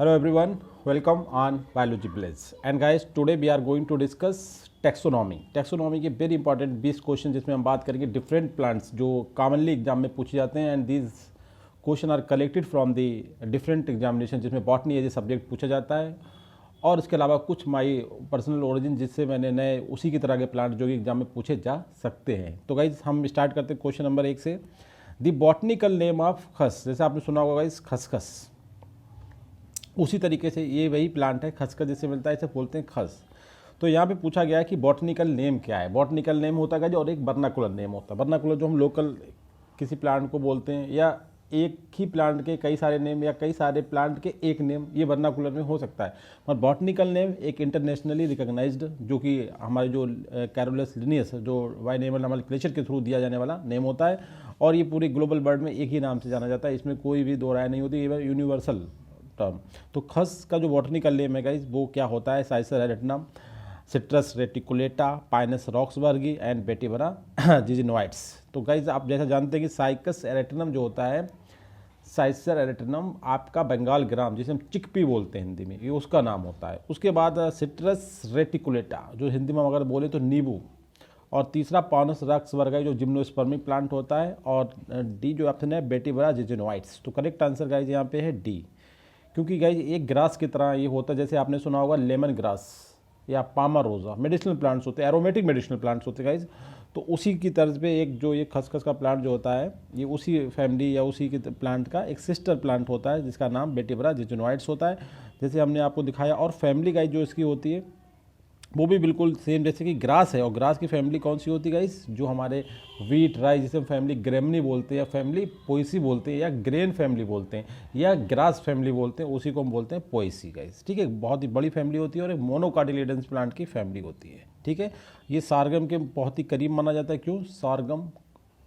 Hello everyone, welcome on Biology Blaze. And guys, today we are going to discuss taxonomy. Taxonomy के very important 20 question जिसमें हम बात करेंगे different plants जो commonly exam में पूछे जाते हैं and these question are collected from the different examination जिसमें बॉटनी एज ए सब्जेक्ट पूछा जाता है और इसके अलावा कुछ माई पर्सनल ओरिजिन जिससे मैंने नए उसी की तरह के प्लांट जो कि एग्जाम में पूछे जा सकते हैं। तो गाइज हम स्टार्ट करते हैं क्वेश्चन नंबर 1 से। द बॉटनिकल नेम ऑफ खस, जैसे आपने सुना होगा गाइज खसखस, उसी तरीके से ये वही प्लांट है खसखस जिससे मिलता है, इसे बोलते हैं खस। तो यहाँ पे पूछा गया है कि बॉटनिकल नेम क्या है। बॉटनिकल नेम होता है और एक वर्नाकुलर नेम होता है। वर्नाकुलर जो हम लोकल किसी प्लांट को बोलते हैं या एक ही प्लांट के कई सारे नेम या कई सारे प्लांट के एक नेम, ये वर्नाकुलर में हो सकता है। और बॉटनिकल नेम एक इंटरनेशनली रिकॉग्नाइज्ड जो कि हमारे जो कैरोलस लिनियस जो बाइनेमल नॉमेनक्लेचर के थ्रू दिया जाने वाला नेम होता है और ये पूरे ग्लोबल वर्ल्ड में एक ही नाम से जाना जाता है। इसमें कोई भी दो राय नहीं होती, ये यूनिवर्सल टर्म। तो खस का जो बॉटनिकल नेम है गाइस वो क्या होता है? Cicer arietinum, Citrus reticulata, Pinus roxburghii and Vetiveria zizanioides. तो गाइस आप जैसा जानते हैं कि साइकस एरेटनम जो होता है, साइसर एरेटनम आपका बंगाल ग्राम जिसे हम चिकपी बोलते हैं हिंदी में, ये उसका नाम होता है। उसके बाद सिट्रस रेटिकुलेटा जो हिंदी में अगर बोले तो नींबू, और तीसरा पानस रॉक्सबर्गी जो जिम्नोस्पर्मिक प्लांट होता है, और डी जो ऑप्शन है वेटिबरा जिजिनोइड्स। तो करेक्ट आंसर गाइस यहाँ पे है डी, क्योंकि गाइज एक ग्रास की तरह ये होता है। जैसे आपने सुना होगा लेमन ग्रास या पामारोजा, मेडिसिनल प्लांट्स होते हैं, एरोमेटिक मेडिसिनल प्लांट्स होते हैं गाइज। तो उसी की तर्ज पे एक जो ये खसखस का प्लांट जो होता है ये उसी फैमिली या उसी के प्लांट का एक सिस्टर प्लांट होता है जिसका नाम वेटिबरा जिजिनोइड्स होता है, जैसे हमने आपको दिखाया। और फैमिली गाइज जो इसकी होती है वो भी बिल्कुल सेम जैसे कि ग्रास है। और ग्रास की फैमिली कौन सी होती है गाइस? जो हमारे वीट राइस जिसे हम फैमिली ग्रेमनी बोलते हैं या फैमिली पोएसी बोलते हैं या ग्रेन फैमिली बोलते हैं या ग्रास फैमिली बोलते हैं, उसी को हम बोलते हैं पोएसी गाइस। ठीक है, बहुत ही बड़ी फैमिली होती है और एक मोनोकाटिलिडेंस प्लांट की फैमिली होती है। ठीक है, ये सारगम के बहुत ही करीब माना जाता है। क्यों? सारगम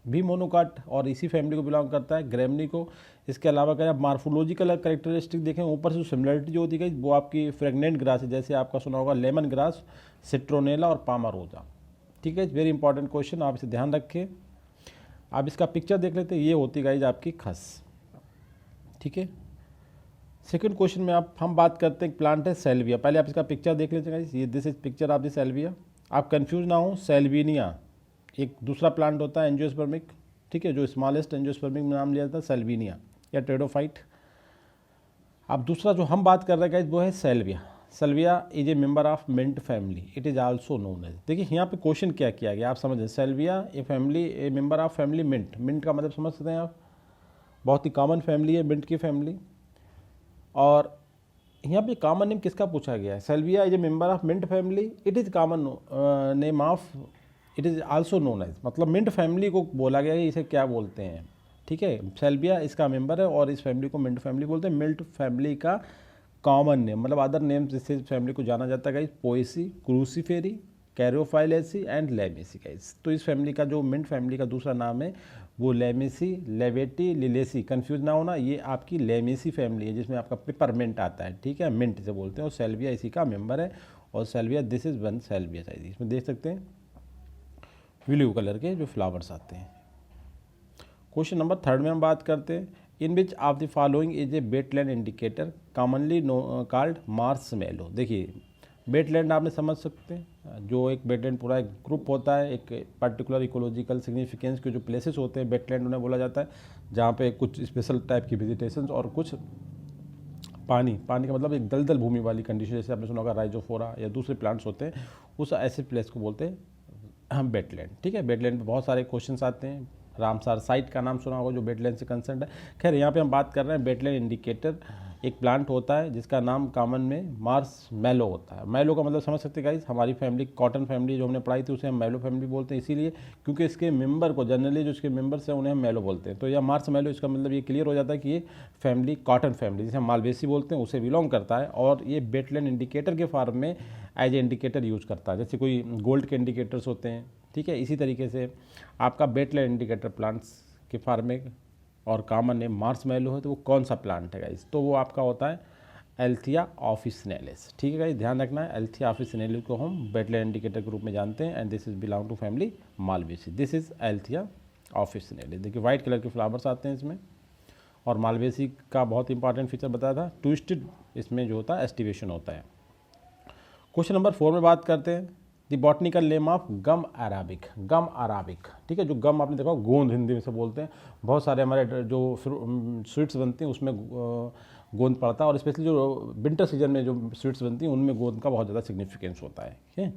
भी मोनोकाट और इसी फैमिली को बिलोंग करता है, ग्रेमनी को। इसके अलावा अगर आप मार्फोलॉजिकल कैरेक्टरिस्टिक देखें ऊपर से जो सिमिलरिटी जो होती है वो आपकी फ्रेगनेंट ग्रास है, जैसे आपका सुना होगा लेमन ग्रास, सिट्रोनेला और पामारोजा। ठीक है, वेरी इंपॉर्टेंट क्वेश्चन, आप इसे ध्यान रखें। आप इसका पिक्चर देख लेते हैं, ये होती गाइज आपकी खस। ठीक है, सेकंड क्वेश्चन में हम बात करते हैं प्लांट है सेल्विया। पहले आप इसका पिक्चर देख लेते हैं गाइज, ये this is picture of the सेल्विया। आप कंफ्यूज ना हो, सेल्विनिया एक दूसरा प्लांट होता है एंजियोस्पर्मिक, ठीक है, जो स्मॉलेस्ट एंजियोस्पर्मिक में नाम लिया जाता है सेल्विनिया या टेडोफाइट। अब दूसरा जो हम बात कर रहे हैं गाइस वो है salvia. Salvia is a member of mint family, it is also known as. देखिए यहाँ पे क्वेश्चन क्या किया गया आप समझें, salvia a family a member of family mint. Mint का मतलब समझ सकते हैं आप, बहुत ही कॉमन फैमिली है मिंट की फैमिली। और यहाँ पे कॉमन नेम किसका पूछा गया है? Salvia is a member of mint family, it is common name of, it is also known as, मतलब मिंट फैमिली को बोला गया है, इसे क्या बोलते हैं? ठीक है, सेल्विया इसका मेंबर है और इस फैमिली को मिंट फैमिली बोलते हैं। मिंट फैमिली का कॉमन नेम मतलब अदर नेम जिससे फैमिली को जाना जाता है guys, Poaceae, Cruciferae, Caryophyllaceae and Lamiaceae guys. तो इस फैमिली का जो मिंट फैमिली का दूसरा नाम है वो लेमेसी, लेवेटी, लिलेसी, कंफ्यूज ना होना, ये आपकी लेमेसी फैमिली है जिसमें आपका पेपरमिंट आता है। ठीक है, मिंट से बोलते हैं और सेल्विया इसी का मेंबर है। और सेल्विया दिस इज वन सेल्विया साइज, इसमें देख सकते हैं ब्लू कलर के जो फ्लावर्स आते हैं। क्वेश्चन नंबर 3 में हम बात करते हैं, in which of the following is a wetland indicator commonly called marshmallow. देखिए वेटलैंड आपने समझ सकते हैं, जो एक वेटलैंड पूरा एक ग्रुप होता है, एक पर्टिकुलर इकोलॉजिकल सिग्निफिकेंस के जो प्लेसेस होते हैं वेटलैंड उन्हें बोला जाता है, जहाँ पे कुछ स्पेशल टाइप की वेजिटेशंस और कुछ पानी का मतलब एक दलदल भूमि वाली कंडीशन, जैसे आपने सुना होगा राइजोफोरा या दूसरे प्लांट्स होते हैं, उस ऐसे प्लेस को बोलते हैं हम वेटलैंड। ठीक है, वेटलैंड पे बहुत सारे क्वेश्चंस आते हैं। रामसार साइट का नाम सुना होगा जो वेटलैंड से कंसर्न है। खैर यहाँ पे हम बात कर रहे हैं वेटलैंड इंडिकेटर, एक प्लांट होता है जिसका नाम कॉमन में मार्शमैलो होता है। मैलो का मतलब समझ सकते हैं गाइस, हमारी फैमिली कॉटन फैमिली जो हमने पढ़ाई थी उसे हम मैलो फैमिली बोलते हैं, इसीलिए क्योंकि इसके मेंबर को जनरली जो इसके मेंबर्स हैं उन्हें हम मैलो बोलते हैं। तो यह मार्शमैलो, इसका मतलब ये क्लियर हो जाता है कि ये फैमिली कॉटन फैमिली जिसे हम मालवेसी बोलते हैं उसे बिलोंग करता है। और ये वेटलैंड इंडिकेटर के फॉर्म में एज ए इंडिकेटर यूज करता है, जैसे कोई गोल्ड के इंडिकेटर्स होते हैं। ठीक है, इसी तरीके से आपका वेटलैंड इंडिकेटर प्लांट्स के फॉर्म में और कॉमन नेम मार्शमैलो है, तो वो कौन सा प्लांट है गाइस? तो वो आपका होता है एल्थिया ऑफिसिनेलिस। ठीक है गाइस, ध्यान रखना है, एल्थिया ऑफिसिनेलिस को हम वेटलैंड इंडिकेटर के रूप में जानते हैं and this is belong to family Malvaceae. This is Althaea officinalis. देखिए व्हाइट कलर के फ्लावर्स आते हैं इसमें और मालवेसी का बहुत इंपॉर्टेंट फीचर बताया था ट्विस्टेड, इसमें जो होता है एस्टिवेशन होता है। क्वेश्चन नंबर 4 में बात करते हैं the botanical name of gum Arabic. Gum Arabic, ठीक है, जो गम आपने देखा गोंद हिंदी में से बोलते हैं, बहुत सारे हमारे जो स्वीट्स बनते हैं उसमें गोंद पड़ता है, और स्पेशली जो विंटर सीजन में जो स्वीट्स बनती हैं उनमें गोंद का बहुत ज़्यादा सिग्निफिकेंस होता है। ठीक है,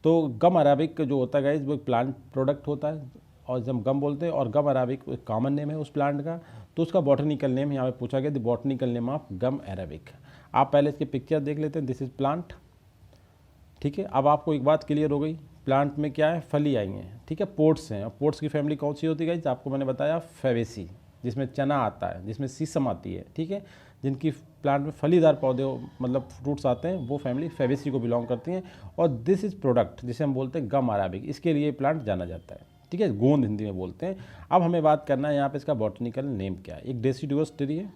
तो गम अराबिक जो होता है गाइस वो एक प्लांट प्रोडक्ट होता है, और जब हम गम बोलते हैं, और गम अराबिक एक कॉमन नेम है उस प्लांट का, तो उसका बॉटनिकल नेम यहाँ पे पूछा गया the botanical name of gum Arabic. आप पहले इसकी पिक्चर देख लेते हैं, दिस इज प्लांट। ठीक है, अब आपको एक बात क्लियर हो गई, प्लांट में क्या है, फली आई हैं, ठीक है, पोट्स हैं, और पोट्स की फैमिली कौन सी होती है गाइस, आपको मैंने बताया फेवेसी, जिसमें चना आता है, जिसमें सीसम आती है, ठीक है, जिनकी प्लांट में फलीदार पौधे मतलब फ्रूट्स आते हैं, वो फैमिली फेवेसी को बिलोंग करती हैं, और दिस इज प्रोडक्ट जिसे हम बोलते हैं गम अराबिक, इसके लिए प्लांट जाना जाता है। ठीक है, गोंद हिंदी में बोलते हैं। अब हमें बात करना है यहाँ पे इसका बॉटनिकल नेम क्या है। एक डेसिडुअस ट्री है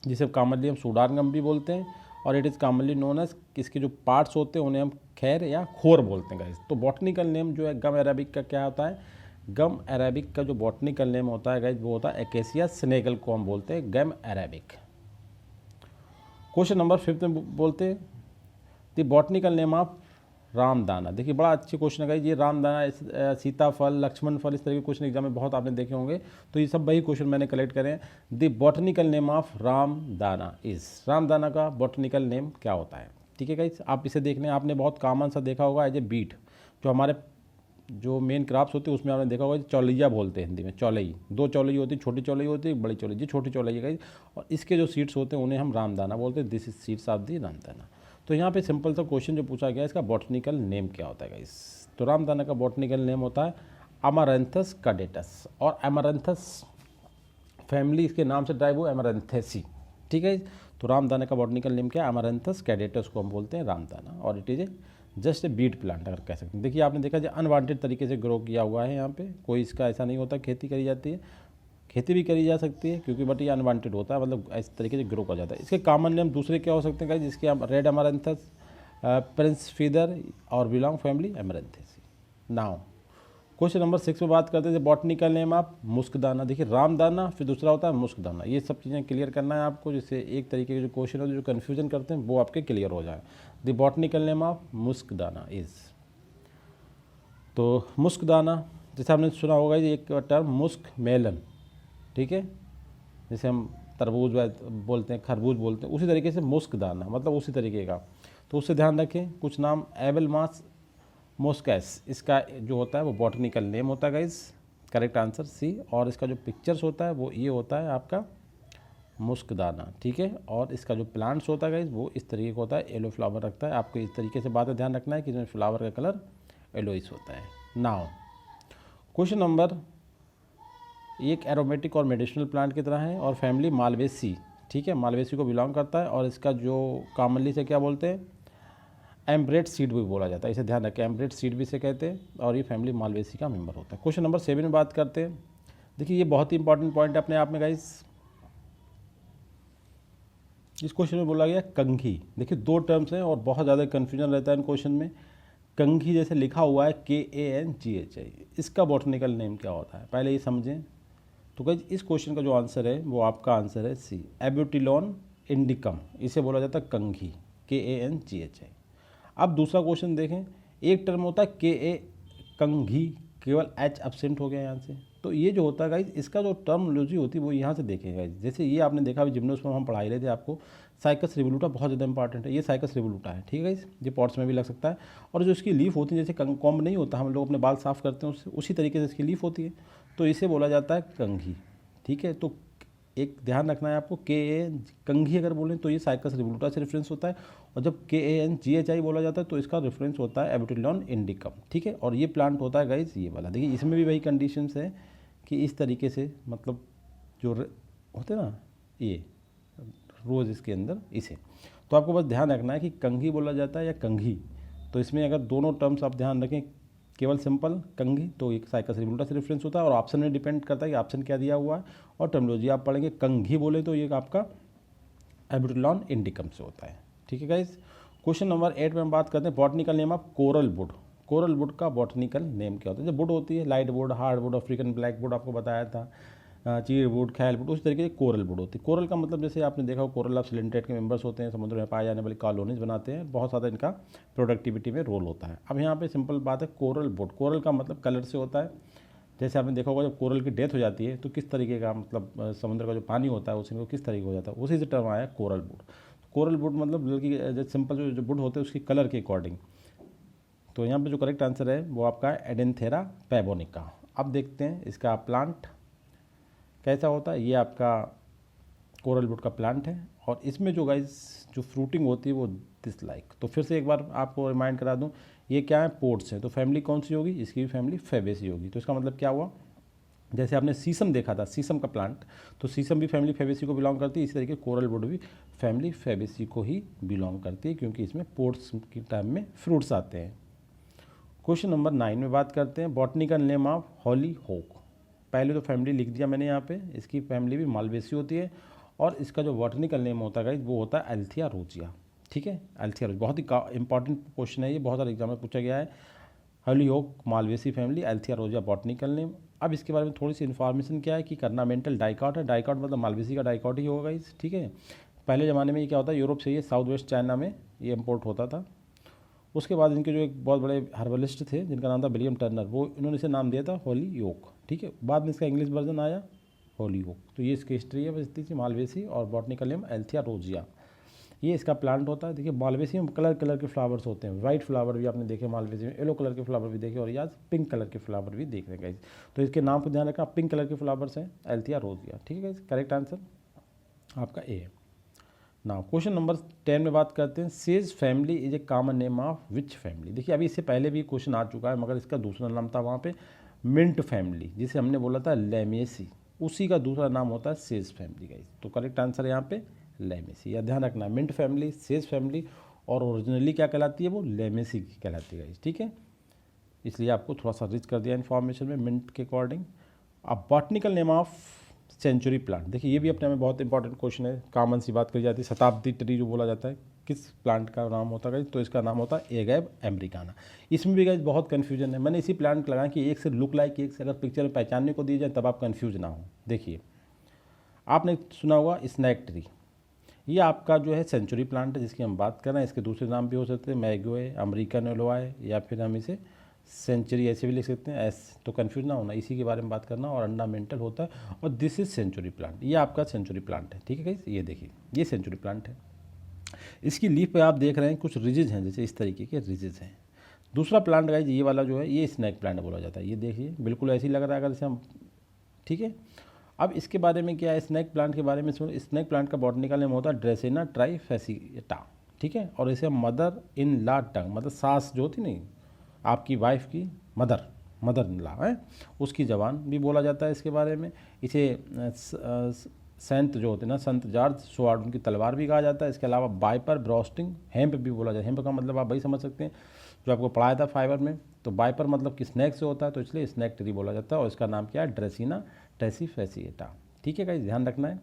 जिसे कॉमनली हम सूडान गम भी बोलते हैं, और it is commonly known as, इसके जो पार्ट्स होते हैं उन्हें हम खैर या खोर बोलते हैं गाइस। तो बॉटनिकल नेम जो है गम अरेबिक का क्या होता है, गम अरेबिक का जो बॉटनिकल नेम होता है गाइस वो होता है एकेसिया स्नेगल को हम बोलते हैं गम अरेबिक। क्वेश्चन नंबर 5 में बोलते हैं द बॉटनिकल नेम ऑफ रामदाना। देखिए बड़ा अच्छे क्वेश्चन है गाइस, ये रामदाना, सीताफल, लक्ष्मण फल, इस तरह के क्वेश्चन एग्जाम में बहुत आपने देखे होंगे, तो ये सब वही क्वेश्चन मैंने कलेक्ट करे हैं। द बॉटनिकल नेम ऑफ रामदाना इज, रामदाना का बॉटनिकल नेम क्या होता है। ठीक है गाइस, आप इसे देखने, आपने बहुत कॉमन सा देखा होगा एज ए बीट, जो हमारे जो मेन क्रॉप्स होते हैं उसमें आपने देखा होगा चौलैया बोलते हैं हिंदी में, चौलई, दो चौलई होती है, छोटी चौलई होती है, बड़ी चौलई, ये छोटी चौलई है गाइस, और इसके जो सीड्स होते हैं उन्हें हम रामदाना बोलते हैं, this is seeds of the रामदाना। तो यहाँ पे सिंपल सा क्वेश्चन जो पूछा गया इसका बॉटनिकल नेम क्या होता है गाइस, तो रामदाना का बॉटनिकल नेम होता है अमारंथस कैडेटस, और अमारंथस फैमिली इसके नाम से ड्राइव हो अमारंथेसी। ठीक है, तो रामदाना का बॉटनिकल नेम क्या है, अमारंथस कैडेटस को हम बोलते हैं रामदाना, और it is a just a beet plant अगर कह सकते हैं। देखिए आपने देखा जो अनवांटेड तरीके से ग्रो किया हुआ है, यहाँ पे कोई इसका ऐसा नहीं होता खेती करी जाती है, खेती भी करी जा सकती है क्योंकि बट ये अनवांटेड होता है, मतलब इस तरीके से ग्रो कर जाता है। इसके कॉमन नेम दूसरे क्या हो सकते हैं गाइस, जिसके हम रेड अमारंथस, प्रिंस फीदर और belong family Amaranthaceae. Now question number 6 में बात करते हैं बॉटनिकल नेम आप मुस्कदाना। देखिए रामदाना फिर दूसरा होता है मुस्कदाना, ये सब चीज़ें क्लियर करना है आपको, जिससे एक तरीके के जो क्वेश्चन होते हैं जो कन्फ्यूजन करते हैं वो आपके क्लियर हो जाए। The botanical name of muskdana is, तो मुस्कदाना जैसे आपने सुना होगा ये एक टर्म मुस्क मेलन, ठीक है, जैसे हम तरबूज बोलते हैं, खरबूज बोलते हैं, उसी तरीके से मुस्कदाना मतलब उसी तरीके का, तो उससे ध्यान रखें। कुछ नाम एबल मास मोस्कैस, इसका जो होता है वो बॉटनिकल नेम होता है गाइस, करेक्ट आंसर सी, और इसका जो पिक्चर्स होता है वो ये होता है आपका मुस्कदाना। ठीक है, और इसका जो प्लांट्स होता है गाइस वो इस तरीके का होता है, येलो फ्लावर रखता है। आपको इस तरीके से बात का ध्यान रखना है कि इसमें फ्लावर का कलर येलोइश होता है। नाउ क्वेश्चन नंबर, एक एरोमेटिक और मेडिसिनल प्लांट की तरह है और फैमिली मालवेसी, ठीक है, मालवेसी को बिलोंग करता है, और इसका जो कॉमनली से क्या बोलते हैं एम्ब्रेड सीड भी बोला जाता है, इसे ध्यान रखें, एम्ब्रेड सीड भी से कहते हैं, और ये फैमिली मालवेसी का मेंबर होता है। क्वेश्चन नंबर 7 में बात करते हैं। देखिए ये बहुत ही इंपॉर्टेंट पॉइंट है अपने आप में गाइस, इस क्वेश्चन में बोला गया कंघी। देखिए दो टर्म्स हैं और बहुत ज़्यादा कन्फ्यूजन रहता है इन क्वेश्चन में। कंघी जैसे लिखा हुआ है KANGHI, इसका बॉटनिकल नेम क्या होता है पहले ये समझें। तो गाइस इस क्वेश्चन का जो आंसर है वो आपका आंसर है सी, एब्यूटिलॉन इंडिकम, इसे बोला जाता है कंघी, KANGHI। अब दूसरा क्वेश्चन देखें, एक टर्म होता है KA कंघी, केवल H एब्सेंट हो गया यहाँ से, तो ये जो होता है गाइज इसका जो टर्मोलॉजी होती है वो यहाँ से देखें गाइज। जैसे ये आपने देखा अभी जिम्नोस में हम पढ़ाई रहे थे आपको, साइकस रिवोल्यूटा बहुत ज़्यादा इंपॉर्टेंट है, ये साइकस रिवोल्यूटा है, ठीक है गाइज, ये पॉट्स में भी लग सकता है। और जो इसकी लीफ होती है जैसे कॉम्ब नहीं होता, हम लोग अपने बाल साफ़ करते हैं उससे, उसी तरीके से इसकी लीफ होती है, तो इसे बोला जाता है कंघी। ठीक है, तो एक ध्यान रखना है आपको, कंघी अगर बोलें तो ये साइकस रिवोल्यूटा से रेफरेंस होता है, और जब KANGHI बोला जाता है तो इसका रेफरेंस होता है एब्यूटिलॉन इंडिकम। ठीक है, और ये प्लांट होता है गाइज ये वाला। देखिए इसमें भी वही कंडीशंस है कि इस तरीके से मतलब जो होते हैं ना ये रोज़ इसके अंदर इसे, तो आपको बस ध्यान रखना है कि कंघी बोला जाता है या कंघी। तो इसमें अगर दोनों टर्म्स आप ध्यान रखें, केवल सिंपल कंघी तो एक साइकस रिवोल्यूटा से रेफरेंस होता है, और ऑप्शन में डिपेंड करता है कि ऑप्शन क्या दिया हुआ है, और टर्मिनोलॉजी आप पढ़ेंगे कंघी बोले तो ये आपका एब्यूटिलॉन इंडिकम से होता है। ठीक है गाइज, क्वेश्चन नंबर 8 में हम बात करते हैं botanical name of coral would. Coral would का बॉटनिकल नेम क्या होता है। जब वुड होती है light would, hard would, African black would आपको बताया था, चीड़ वुड, खैल वुड, उस तरीके से कोरल वुड होती है। कोरल का मतलब जैसे आपने देखा हो कोरल ऑफ सिलेंट्रेट के मेंबर्स होते हैं, समुद्र में पाए जाने वाली कॉलोनीज बनाते हैं, बहुत ज़्यादा इनका प्रोडक्टिविटी में रोल होता है। अब यहाँ पे सिंपल बात है, कोरल वुड, कोरल का मतलब कलर से होता है। जैसे आपने देखा होगा जब कोरल की डेथ हो जाती है तो किस तरीके का मतलब समुद्र का जो पानी होता है उसी में किस तरीके हो जाता है, उसी से टर्म आया कोरल वुड। कोरल वुड मतलब बल्कि सिंपल जो वुड होते हैं उसकी कलर के अकॉर्डिंग। तो यहाँ पे जो करेक्ट आंसर है वो आपका एडेंथेरा पैबोनिका। अब देखते हैं इसका प्लांट कैसा होता है। ये आपका कोरल वुड का प्लांट है और इसमें जो गाइस जो फ्रूटिंग होती है वो दिस लाइक। तो फिर से एक बार आपको रिमाइंड करा दूं, ये क्या है, पोर्ट्स है। तो फैमिली कौन सी होगी, इसकी भी फैमिली फेबेसी होगी। तो इसका मतलब क्या हुआ, जैसे आपने सीसम देखा था, सीसम का प्लांट, तो सीसम भी फैमिली फेबेसी को बिलोंग करती है। इसी तरीके कोरल वुड भी फैमिली फेबेसी को ही बिलोंग करती है, क्योंकि इसमें पोर्ट्स के टाइम में फ्रूट्स आते हैं। क्वेश्चन नंबर 9 में बात करते हैं बॉटनिकल नेम ऑफ हॉली होक। पहले तो फैमिली लिख दिया मैंने यहाँ पे, इसकी फैमिली भी मालवेसी होती है और इसका जो बॉटनिकल नेम होता है वो होता है एल्थिया रोजिया। ठीक है, एल्थिया रोजिया बहुत ही इंपॉर्टेंट क्वेश्चन है, ये बहुत सारे एग्जाम में पूछा गया है। Hollyhock Malvaceae family, Althaea rosea botanical name. अब इसके बारे में थोड़ी सी इन्फॉर्मेशन क्या है कि कर्नामेंटल डाइकॉट है। डाइकॉट मतलब मालवेसी का डाइकॉट ही होगा इस, ठीक है। पहले ज़माने में ये क्या होता है, यूरोप से ये साउथ वेस्ट चाइना में ये इम्पोर्ट होता था। उसके बाद इनके जो एक बहुत बड़े हर्बलिस्ट थे जिनका नाम था विलियम टर्नर, वो इन्होंने इसे नाम दिया था हॉली योक। ठीक है, बाद में इसका इंग्लिश वर्जन आया हॉली होक। तो ये इसकी हिस्ट्री है बस इतनी सी, मालवेसी और बॉटनिकल नेम एल्थिया रोजिया। ये इसका प्लांट होता है। देखिए मालवेसी में कलर कलर के फ्लावर्स होते हैं, वाइट फ्लावर भी आपने देखे मालवेसी में, येलो कलर के फ्लावर भी देखे और ये आज पिंक कलर के फ्लावर भी देख रहे हैं गाइस। तो इसके नाम पर ध्यान रखना, पिंक कलर के फ्लावर्स हैं, एल्थिया रोजिया। ठीक है गाइस, करेक्ट आंसर आपका ए है। नाउ क्वेश्चन नंबर 10 में बात करते हैं, says family is a common name of which family. देखिए अभी इससे पहले भी क्वेश्चन आ चुका है, मगर इसका दूसरा नाम था वहाँ पे मिंट फैमिली, जिसे हमने बोला था लेमेसी, उसी का दूसरा नाम होता है सेज फैमिली गाइस। तो करेक्ट आंसर है यहाँ पे लेमेसी। या ध्यान रखना, मिंट फैमिली, सेज फैमिली और ओरिजिनली क्या कहलाती है वो लेमेसी की कहलाती है गाइस। ठीक है, इसलिए आपको थोड़ा सा रिच कर दिया इन्फॉर्मेशन में मिंट के अकॉर्डिंग। अब botanical name of century plant, देखिए ये भी अपने में बहुत इंपॉर्टेंट क्वेश्चन है। कॉमन सी बात करी जाती है, शताब्दी ट्री जो बोला जाता है, किस प्लांट का नाम होता है, तो इसका नाम होता है एगैब अमेरिकाना। इसमें भी गाइस बहुत कन्फ्यूजन है, मैंने इसी प्लांट लगाया कि एक से लुक लाइक, एक से अगर पिक्चर में पहचानने को दी जाए तब आप कन्फ्यूज ना हो। देखिए आपने सुना होगा स्नैक ट्री, ये आपका जो है सेंचुरी प्लांट है जिसकी हम बात कर रहे हैं। इसके दूसरे नाम भी हो सकते हैं मैगोए, अमेरिकन एलोए, या फिर हम इसे सेंचुरी ऐसे भी लिख सकते हैं। एस तो कंफ्यूज ना होना, इसी के बारे में बात करना। और अंडामेंटल होता है और दिस इज सेंचुरी प्लांट, ये आपका सेंचुरी प्लांट है। ठीक है गाइस, ये देखिए ये सेंचुरी प्लांट है। इसकी लीफ पे आप देख रहे हैं कुछ रिजेज हैं, जैसे इस तरीके के रिजेज हैं। दूसरा प्लांट गाइस ये वाला जो है ये स्नैक प्लांट बोला जाता है। ये देखिए बिल्कुल ऐसे ही लग रहा है अगर इसे हम, ठीक है। अब इसके बारे में क्या है, स्नैक प्लांट के बारे में सुनो। स्नैक प्लांट का बॉटनिकल नेम होता है ड्रेसेना ट्राइफेसिटा। ठीक है, और इसे मदर इन लॉ टंग, मतलब सास जो होती नहीं आपकी वाइफ की मदर इन लॉ है, उसकी जबान भी बोला जाता है इसके बारे में। इसे सेंट जो होते हैं ना, संत जॉर्ज स्वॉर्ड, उनकी तलवार भी कहा जाता है। इसके अलावा बाइपर ब्रोस्टिंग हेम्प भी बोला जाता है। हेम्प का मतलब आप वही समझ सकते हैं जो आपको पढ़ाया था फाइबर में। तो बाइपर मतलब कि स्नैक से होता है, तो इसलिए स्नैक ट्री बोला जाता है और इसका नाम क्या है, ड्रेसिना ट्रेसिफेसिएटा। ठीक है गाइस, ध्यान रखना है,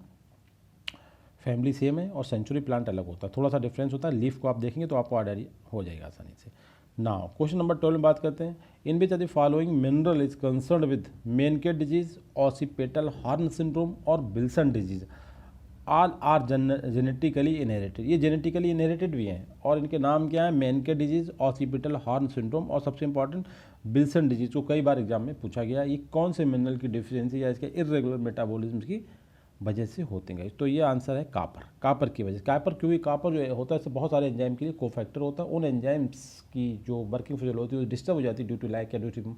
फैमिली सेम है और सेंचुरी प्लांट अलग होता है, थोड़ा सा डिफरेंस होता है। लीफ को आप देखेंगे तो आपको आइडिया हो जाएगा आसानी से। नाउ क्वेश्चन नंबर 12 में बात करते हैं, in which are the following mineral is concern with Menkes disease, occipital horn syndrome और Wilson disease, all are genetically inherited. ये जेनेटिकली इनहेरिटेड भी हैं और इनके नाम क्या है, Menkes disease, occipital horn syndrome और सबसे इंपॉर्टेंट विल्सन डिजीज, को कई बार एग्जाम में पूछा गया। ये कौन से मिनरल की डिफिशियंसी या इसके इरेगुलर मेटाबॉलिज्म की वजह से होते हैं। तो ये आंसर है कापर की वजह से। कापर क्योंकि कापर जो होता है बहुत सारे एंजाइम के लिए कोफैक्टर होता है। उन एंजाइम्स की जो वर्किंग फिजियोलॉजी होती है वो डिस्टर्ब हो जाती है ड्यू टू लैक या ड्यू टू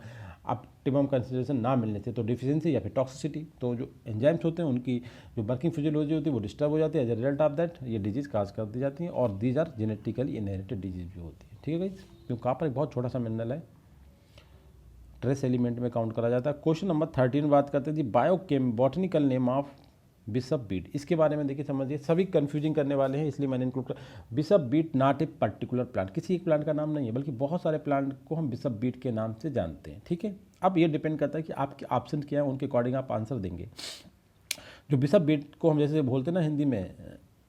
ऑप्टिमम कंसंट्रेशन ना मिलने से, तो डिफिशियंसी या फिर टॉक्सिसिटी। तो जो एंजाइम्स होते हैं उनकी जो वर्किंग फिजियोलॉजी होती है वो डिस्टर्ब हो जाती है। As a result of that ये डिजीज काज कर दी जाती हैं और these are genetically inherited disease भी होती है। ठीक है गाइस, क्योंकि कापर एक बहुत छोटा सा मिनरल है, ट्रेस एलिमेंट में काउंट करा जाता है। क्वेश्चन नंबर 13 बात करते हैं जी biochem botanical name of bishop weed. इसके बारे में देखिए समझिए, सभी कंफ्यूजिंग करने वाले हैं इसलिए मैंने इंक्लूड किया। Bishop beet not a particular plant, किसी एक प्लांट का नाम नहीं है बल्कि बहुत सारे प्लांट को हम बिशप बीट के नाम से जानते हैं। ठीक है, अब ये डिपेंड करता है कि आपके ऑप्शन क्या है, उनके अकॉर्डिंग आप आंसर देंगे। जो बिशप बीट को हम जैसे बोलते हैं ना हिंदी में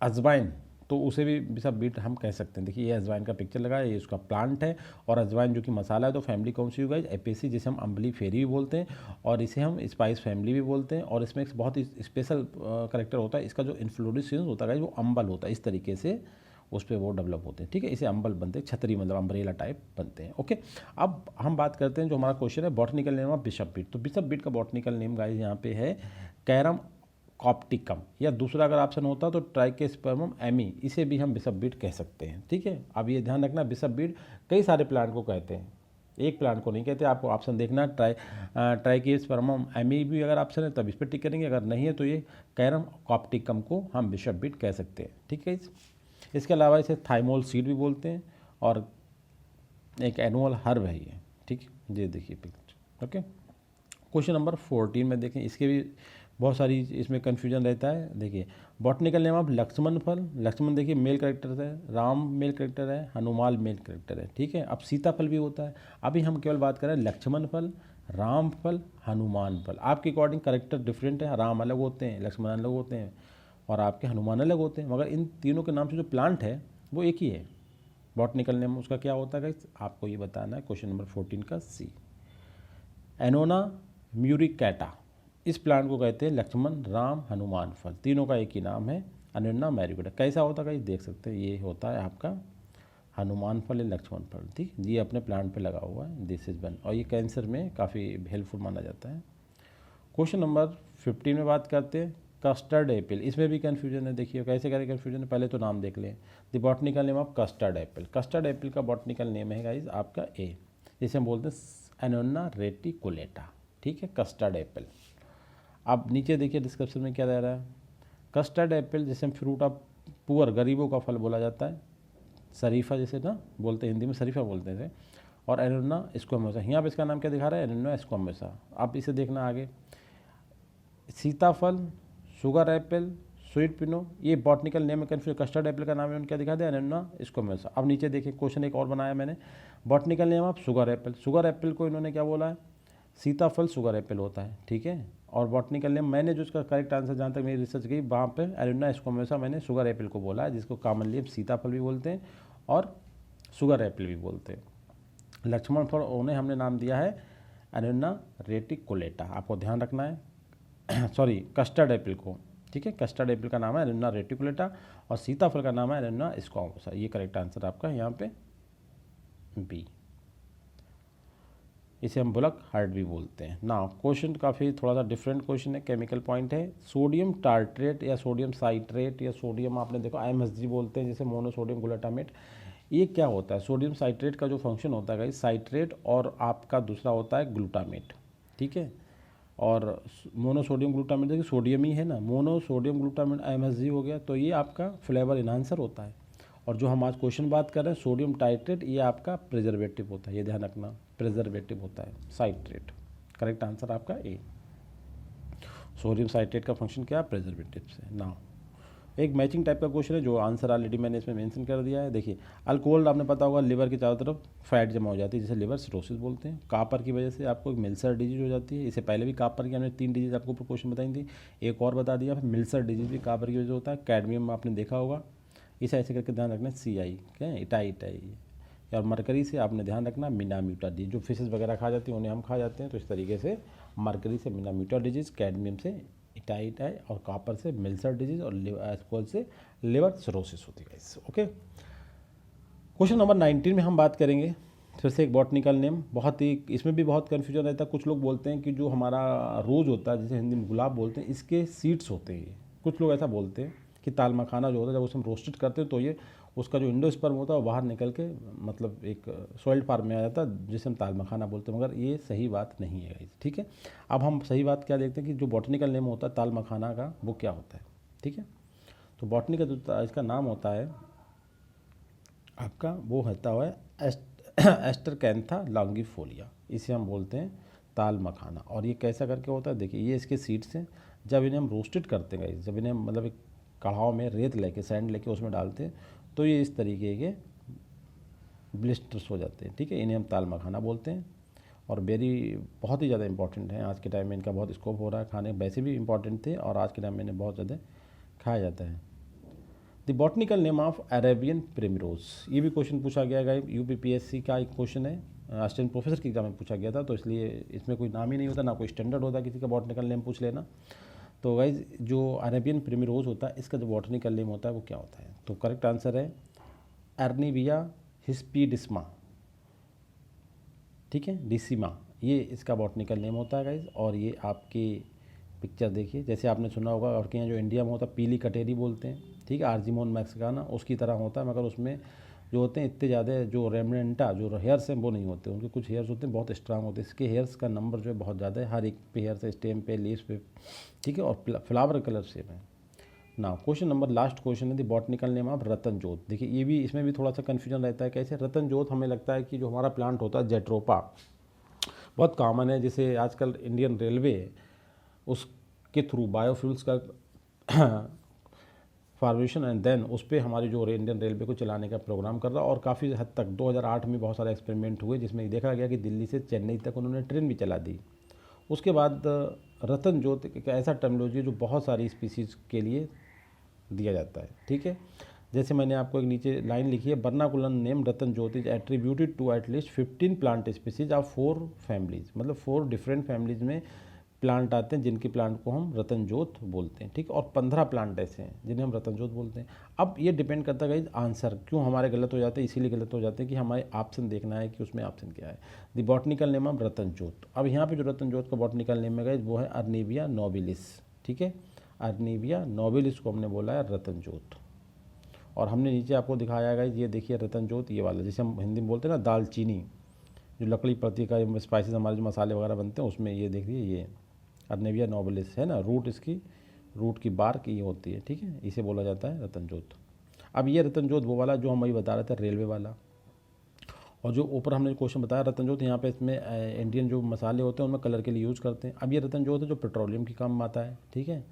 अजवाइन, तो उसे भी बिशप बीट हम कह सकते हैं। देखिए ये अजवाइन का पिक्चर लगा है, ये उसका प्लांट है, और अजवाइन जो कि मसाला है, तो फैमिली कौन सी होगा, एपेसी, जिसे हम अम्बली फेरी भी बोलते हैं, और इसे हम स्पाइस फैमिली भी बोलते हैं। और इसमें एक बहुत ही स्पेशल करेक्टर होता है, इसका जो इन्फ्लोरेसेंस होता है वो अम्बल होता है, इस तरीके से उस पर वो डेवलप होते हैं। ठीक है, इसे अम्बल बनते हैं, छतरी मतलब अम्ब्रेला टाइप बनते हैं। ओके, अब हम बात करते हैं जो हमारा क्वेश्चन है botanical name of bishop beet. तो बिशप बीट का बॉटनिकल नेम गाइस यहाँ पे है कैरम कॉप्टिकम, या दूसरा अगर ऑप्शन होता तो ट्राइकेस्पर्मम एमी, इसे भी हम बिशप बीट कह सकते हैं। ठीक है, अब ये ध्यान रखना बिशप बीट कई सारे प्लांट को कहते हैं, एक प्लांट को नहीं कहते। आपको ऑप्शन देखना ट्राइकेस्पर्मम एमी भी अगर ऑप्शन है तब इस पर टिक करेंगे, अगर नहीं है तो ये कैरम कॉप्टिकम को हम बिशप बीट कह सकते हैं। ठीक है, इसके अलावा इसे थाइमोल सीड भी बोलते हैं, और एक एनुअल हर्ब है ये। ठीक है, ये देखिए पिक्चर। ओके, क्वेश्चन नंबर 14 में देखें, इसके भी बहुत सारी इसमें कन्फ्यूजन रहता है। देखिए बॉटनिकल नेम ऑफ लक्ष्मण फल, लक्ष्मण देखिए मेल करेक्टर है, राम मेल करेक्टर है, हनुमान मेल करेक्टर है। ठीक है, अब सीताफल भी होता है। अभी हम केवल बात करें लक्ष्मण फल, राम फल, हनुमान फल। आपके अकॉर्डिंग करेक्टर डिफरेंट है, राम अलग होते हैं, लक्ष्मण अलग होते हैं, और आपके हनुमान अलग होते हैं, मगर इन तीनों के नाम से जो प्लांट है वो एक ही है। बॉटनिकल नेम उसका क्या होता है गाइस, आपको ये बताना है। क्वेश्चन नंबर 14 का सी, एनोना म्यूरिकैटा, इस प्लांट को कहते हैं लक्ष्मण राम हनुमान फल, तीनों का एक ही नाम है एनोना मैरिगोडा। कैसा होता है गाइस, देख सकते हैं, ये होता है आपका हनुमान फल या लक्ष्मण फल। ठीक, ये अपने प्लांट पे लगा हुआ है, दिस इज वन, और ये कैंसर में काफ़ी हेल्पफुल माना जाता है। क्वेश्चन नंबर 15 में बात करते हैं कस्टर्ड एप्पल, इसमें भी कन्फ्यूजन है। देखिए कैसे करें कन्फ्यूजन है, पहले तो नाम देख लें। The botanical name of custard Apple, custard Apple का बॉटनिकल नेम है गाइस आपका ए, जिसे हम बोलते हैं एनोना रेटिकुलेटा। ठीक है, कस्टर्ड एप्पल। अब नीचे देखिए डिस्क्रिप्शन में क्या दे रहा है, कस्टर्ड एप्पल जिसे हम फ्रूट ऑफ पुअर, गरीबों का फल बोला जाता है, शरीफा जैसे ना बोलते हैं, हिंदी में शरीफा बोलते थे, और एनोना स्क्वामोसा, यहाँ पे इसका नाम क्या दिखा रहा है, एनोना स्क्वामोसा। अब इसे देखना आगे, सीताफल, शुगर एप्पल, स्वीट पिनो, ये बॉटनिकल नेम में कन्फ्यूज, कस्टर्ड एप्पल का नाम है क्या दिखा दिया, एनोना स्क्वामोसा। अब नीचे देखिए क्वेश्चन एक और बनाया मैंने, botanical name of sugar Apple, sugar Apple को इन्होंने क्या बोला है, सीताफल शुगर एप्पल होता है। ठीक है, और बॉटनिकल नेम मैंने जो उसका करेक्ट आंसर जहाँ तक मेरी रिसर्च गई वहाँ पे एनोना स्क्वामोसा मैंने शुगर एप्पल को बोला है, जिसको कॉमनली हम सीताफल भी बोलते हैं और शुगर एप्पल भी बोलते हैं। लक्ष्मण फल उन्हें हमने नाम दिया है एनोना रेटिकुलेटा, आपको ध्यान रखना है। सॉरी, कस्टर्ड एप्पल को। ठीक है, कस्टर्ड एप्पल का नाम है एनोना रेटिकुलेटा, और सीताफल का नाम है एनोना स्क्वामोसा। ये करेक्ट आंसर आपका यहाँ पे बी, इसे हम बुलक हार्ट भी बोलते हैं ना। क्वेश्चन काफ़ी थोड़ा सा डिफरेंट क्वेश्चन है, केमिकल पॉइंट है, सोडियम टार्ट्रेट या सोडियम साइट्रेट या सोडियम आपने देखो IMSG बोलते हैं, जैसे मोनोसोडियम ग्लूटामेट। ये क्या होता है, सोडियम साइट्रेट का जो फंक्शन होता है साइट्रेट, और आपका दूसरा होता है ग्लूटामेट। ठीक है, और मोनोसोडियम ग्लूटामेट देखिए सोडियम ही है ना, मोनोसोडियम ग्लूटामेट IMSG हो गया, तो ये आपका फ्लेवर इन्हांसर होता है। और जो हम आज क्वेश्चन बात कर रहे हैं सोडियम टाइट्रेट, ये आपका प्रिजर्वेटिव होता है, ये ध्यान रखना, प्रिजर्वेटिव होता है साइट्रेट। करेक्ट आंसर आपका ए, सोडियम साइट्रेट का फंक्शन क्या है, प्रिजर्वेटिव से। नाउ एक मैचिंग टाइप का क्वेश्चन है, जो आंसर ऑलरेडी मैंने इसमें मेंशन कर दिया है। देखिए अल्कोहल आपने पता होगा लिवर के चारों तरफ फैट जमा हो जाती है, जिसे लिवर सिरोसिस बोलते हैं। कापर की वजह से आपको एक मिल्सर डिजीज हो जाती है, इससे पहले भी कापर की हमने 3 डिजीज आपको क्वेश्चन बताई थी, एक और बता दिया, मिल्सर डिजीज भी कापर की वजह से होता है। कैडमियम आपने देखा होगा, इसे ऐसे करके ध्यान रखना, CI क्या है, इटाई। और मरकरी से आपने ध्यान रखना मिनाम्यूटा डिजीज, जो फिशेस वगैरह खा जाती हैं उन्हें हम खा जाते हैं, तो इस तरीके से मरकरी से मिनाम्यूटा डिजीज, कैडमियम से इटाई, और कापर से मिल्सर डिजीज, और अल्कोहल से लिवर सिरोसिस होती है। ओके, क्वेश्चन नंबर 19 में हम बात करेंगे फिर से एक बॉटनिकल नेम, बहुत ही इसमें भी बहुत कन्फ्यूजन रहता है। कुछ लोग बोलते हैं कि जो हमारा रोज़ होता है, जिसे हिंदी में गुलाब बोलते हैं, इसके सीड्स होते हैं। कुछ लोग ऐसा बोलते हैं कि ताल मखाना जो होता है जब उसे हम रोस्टेड करते हैं तो ये उसका जो इंडोस्पर्म होता है वो बाहर निकल के मतलब एक सॉइल्ड फॉर्म में आ जाता है, जिसे हम ताल मखाना बोलते हैं, मगर ये सही बात नहीं है। ठीक है, अब हम सही बात क्या देखते हैं कि जो बॉटनिकल नेम होता है ताल मखाना का वो क्या होता है। ठीक है, तो बॉटनी का जो इसका नाम होता है आपका वो होता है एस्टरकैंथा लॉन्गिफोलिया, इसे हम बोलते हैं ताल मखाना। और ये कैसा करके होता है, देखिए ये इसके सीड्स हैं, जब इन्हें हम रोस्टेड करते हैं, जब इन्हें मतलब एक कढ़ाव में रेत लेके सैंड लेके उसमें डालते हैं तो ये इस तरीके के ब्लिस्टर्स हो जाते हैं। ठीक है, इन्हें हम ताल मखाना बोलते हैं, और बेरी बहुत ही ज़्यादा इंपॉर्टेंट है। आज के टाइम में इनका बहुत स्कोप हो रहा है, खाने वैसे भी इंपॉर्टेंट थे और आज के टाइम में इन्हें बहुत ज़्यादा खाया जाता है। The botanical name of Arabian primrose, ये भी क्वेश्चन पूछा गया है, यूपीपीएससी का एक क्वेश्चन है, असिस्टेंट प्रोफेसर की एग्जाम में पूछा गया था, तो इसलिए इसमें कोई नाम ही नहीं होता, ना कोई स्टैंडर्ड होता किसी का बॉटनिकल नेम पूछ लेना। तो गाइज जो अरेबियन प्रिमरोज होता है इसका जो बॉटनिकल नेम होता है वो क्या होता है? तो करेक्ट आंसर है अर्निविया हिस्पीडिस्मा, ठीक है, डिसिमा, ये इसका बॉटनिकल नेम होता है गाइज। और ये आपकी पिक्चर देखिए, जैसे आपने सुना होगा और के यहाँ जो इंडिया में होता है पीली कटेरी बोलते हैं, ठीक है, आर्जिमोन मैक्सिकाना, उसकी तरह होता है, मगर उसमें जो होते हैं इतने ज़्यादा जो रेमनेंटा जो हेयर्स हैं वो नहीं होते, उनके कुछ हेयर्स होते हैं बहुत स्ट्रांग होते हैं, इसके हेयर्स का नंबर जो है बहुत ज़्यादा है, हर एक पे हेयर्स है, स्टेम पे, लीव्स पे, ठीक है, और फ्लावर कलर सेम है। ना क्वेश्चन नंबर लास्ट क्वेश्चन है दी बॉटनिकल नेम ऑफ रतन जोत। देखिए ये भी, इसमें भी थोड़ा सा कन्फ्यूजन रहता है कैसे रतन जोत, हमें लगता है कि जो हमारा प्लांट होता है जेट्रोपा बहुत कॉमन है, जिसे आजकल इंडियन रेलवे उसके थ्रू बायोफ्यूल्स का फार्मेशन एंड देन उस पर हमारी जो इंडियन रेलवे को चलाने का प्रोग्राम कर रहा, और काफ़ी हद तक 2008 में बहुत सारे एक्सपेरिमेंट हुए जिसमें देखा गया कि दिल्ली से चेन्नई तक उन्होंने ट्रेन भी चला दी। उसके बाद रतन जोत एक ऐसा टर्मिनोलॉजी है जो बहुत सारी स्पीसीज़ के लिए दिया जाता है, ठीक है। जैसे मैंने आपको एक नीचे लाइन लिखी है, बर्नाकुलन name Ratanjot is attributed to at least 15 plant species of 4 families, मतलब 4 डिफरेंट फैमिलीज में प्लांट आते हैं जिनके प्लांट को हम रतन जोत बोलते हैं, ठीक है, और 15 प्लांट ऐसे हैं जिन्हें हम रतन जोत बोलते हैं। अब ये डिपेंड करता है आंसर क्यों हमारे गलत हो जाते हैं, इसीलिए गलत हो जाते हैं कि हमारे ऑप्शन देखना है कि उसमें ऑप्शन क्या है। द बॉटनिकल नेम ऑफ रतन जोत, अब यहाँ पे जो रतन जोत का बॉटनिकल नेम है वो है अर्निविया नोबिलिस, ठीक है, अर्निविया नोबिलिस को हमने बोला है रतन जोत। और हमने नीचे आपको दिखाया गया ये देखिए रतन जोत, ये वाला जिसे हम हिंदी में बोलते हैं ना दालचीनी, जो लकड़ी पत्ती का स्पाइसेस हमारे जो मसाले वगैरह बनते हैं उसमें, ये देखिए ये अर्नेविया नोबिलिस है ना, रूट इसकी, रूट की बार्क ये होती है, ठीक है, इसे बोला जाता है रतन जोत। अब ये रतन जोत वो वाला जो हम अभी बता रहे थे रेलवे वाला, और जो ऊपर हमने क्वेश्चन बताया रतन जोत, यहाँ पे इसमें इंडियन जो मसाले होते हैं उनमें कलर के लिए यूज़ करते हैं। अब ये रतन जोत है जो पेट्रोलियम के काम में आता है, ठीक है,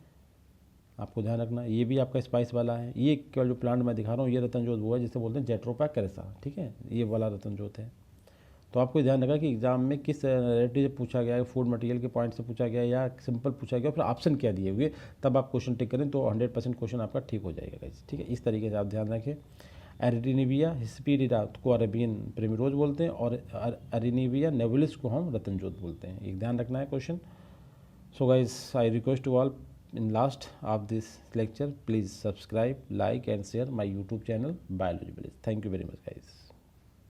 आपको ध्यान रखना। ये भी आपका स्पाइस वाला है, ये केवल जो प्लांट मैं दिखा रहा हूँ ये रतन जोत वो है जिसे बोलते हैं जेट्रोपा कैरेसा, ठीक है, ये वाला रतन जोत है। तो आपको ध्यान रखा कि एग्जाम में किस रिलेटेड से पूछा गया है, फूड मटेरियल के पॉइंट से पूछा गया या सिंपल पूछा गया, फिर ऑप्शन क्या दिए हुए, तब आप क्वेश्चन टिक करें तो 100% क्वेश्चन आपका ठीक हो जाएगा गाइस, ठीक है। इस तरीके से आप ध्यान रखें। एरिनिविया हिस्पीडिडा को अरेबियन प्रिमरोज बोलते हैं, और एरिनिविया नेबुलिस को हम रतन जोत बोलते हैं, एक ध्यान रखना है question. So guys I request to all in last of this lecture, please subscribe, like and share my YouTube channel Biology Village. Thank you very much guys.